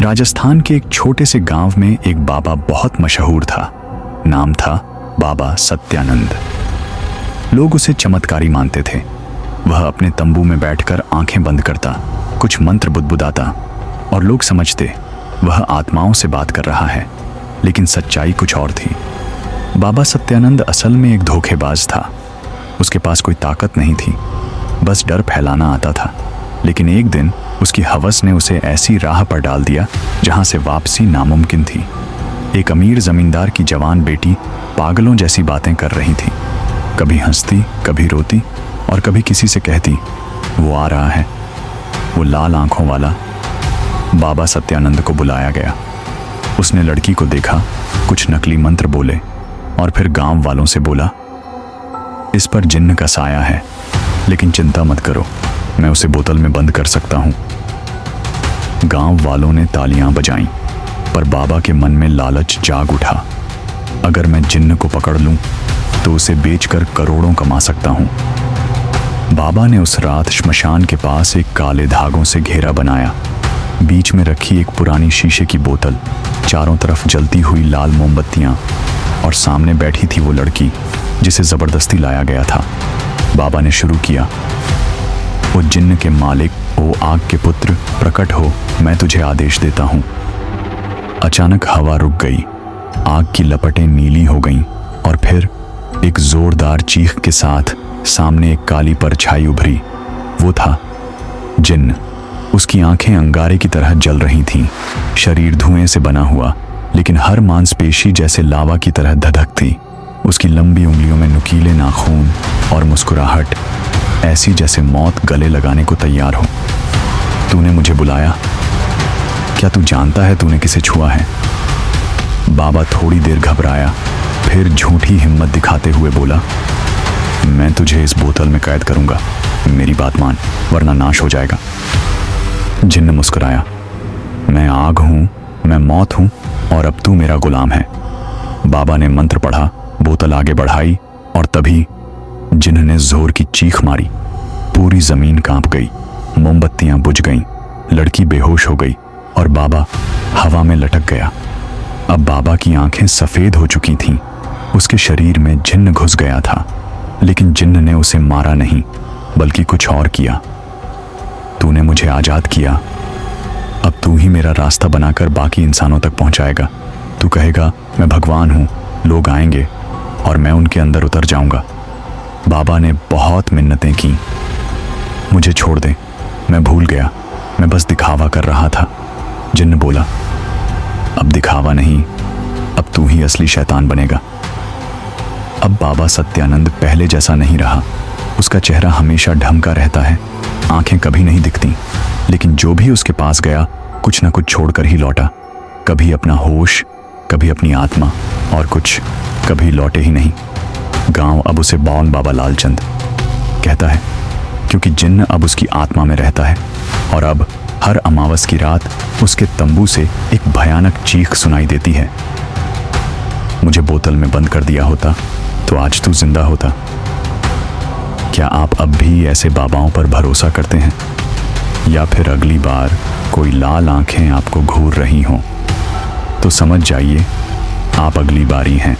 राजस्थान के एक छोटे से गांव में एक बाबा बहुत मशहूर था। नाम था बाबा सत्यानंद। लोग उसे चमत्कारी मानते थे। वह अपने तंबू में बैठकर आंखें बंद करता, कुछ मंत्र बुदबुदाता और लोग समझते वह आत्माओं से बात कर रहा है। लेकिन सच्चाई कुछ और थी। बाबा सत्यानंद असल में एक धोखेबाज था। उसके पास कोई ताकत नहीं थी, बस डर फैलाना आता था। लेकिन एक दिन उसकी हवस ने उसे ऐसी राह पर डाल दिया जहां से वापसी नामुमकिन थी। एक अमीर जमींदार की जवान बेटी पागलों जैसी बातें कर रही थी। कभी हंसती, कभी रोती और कभी किसी से कहती वो आ रहा है, वो लाल आंखों वाला। बाबा सत्यानंद को बुलाया गया। उसने लड़की को देखा, कुछ नकली मंत्र बोले और फिर गांव वालों से बोला, इस पर जिन्न का साया है, लेकिन चिंता मत करो, मैं उसे बोतल में बंद कर सकता हूं। गांव वालों ने तालियां बजाईं, पर बाबा के मन में लालच जाग उठा। अगर मैं जिन्न को पकड़ लूं तो उसे बेचकर करोड़ों कमा सकता हूं। बाबा ने उस रात श्मशान के पास एक काले धागों से घेरा बनाया। बीच में रखी एक पुरानी शीशे की बोतल, चारों तरफ जलती हुई लाल मोमबत्तियां और सामने बैठी थी वो लड़की जिसे जबरदस्ती लाया गया था। बाबा ने शुरू किया, वो जिन्न के मालिक, ओ आग के पुत्र, प्रकट हो, मैं तुझे आदेश देता हूं। अचानक हवा रुक गई, आग की लपटें नीली हो गईं और फिर एक जोरदार चीख के साथ सामने एक काली परछाई उभरी। वो था जिन्न। उसकी आंखें अंगारे की तरह जल रही थीं, शरीर धुएं से बना हुआ, लेकिन हर मांसपेशी जैसे लावा की तरह धधकती। उसकी लंबी उंगलियों में नुकीले नाखून और मुस्कुराहट ऐसी जैसे मौत गले लगाने को तैयार हो। तूने मुझे बुलाया, क्या तू जानता है तूने किसे छुआ है? बाबा थोड़ी देर घबराया, फिर झूठी हिम्मत दिखाते हुए बोला, मैं तुझे इस बोतल में कैद करूंगा, मेरी बात मान वरना नाश हो जाएगा। जिन्न मुस्कुराया, मैं आग हूं, मैं मौत हूं और अब तू मेरा गुलाम है। बाबा ने मंत्र पढ़ा, बोतल आगे बढ़ाई और तभी जिन्न ने जोर की चीख मारी। पूरी जमीन कांप गई, मोमबत्तियां बुझ गईं, लड़की बेहोश हो गई और बाबा हवा में लटक गया। अब बाबा की आंखें सफेद हो चुकी थीं। उसके शरीर में जिन्न घुस गया था, लेकिन जिन्न ने उसे मारा नहीं, बल्कि कुछ और किया। तूने मुझे आजाद किया, अब तू ही मेरा रास्ता बनाकर बाकी इंसानों तक पहुंचाएगा। तू कहेगा मैं भगवान हूं, लोग आएंगे और मैं उनके अंदर उतर जाऊंगा। बाबा ने बहुत मिन्नतें की, मुझे छोड़ दे, मैं भूल गया, मैं बस दिखावा कर रहा था। जिन्न बोला, अब दिखावा नहीं, अब तू ही असली शैतान बनेगा। अब बाबा सत्यानंद पहले जैसा नहीं रहा। उसका चेहरा हमेशा ढमका रहता है, आंखें कभी नहीं दिखती, लेकिन जो भी उसके पास गया कुछ न कुछ छोड़कर ही लौटा। कभी अपना होश, कभी अपनी आत्मा और कुछ कभी लौटे ही नहीं। गांव अब उसे बावन बाबा लालचंद कहता है, क्योंकि जिन्न अब उसकी आत्मा में रहता है और अब हर अमावस की रात उसके तंबू से एक भयानक चीख सुनाई देती है। मुझे बोतल में बंद कर दिया होता तो आज तू जिंदा होता। क्या आप अब भी ऐसे बाबाओं पर भरोसा करते हैं, या फिर अगली बार कोई लाल आंखें आपको घूर रही हों तो समझ जाइए आप अगली बारी हैं।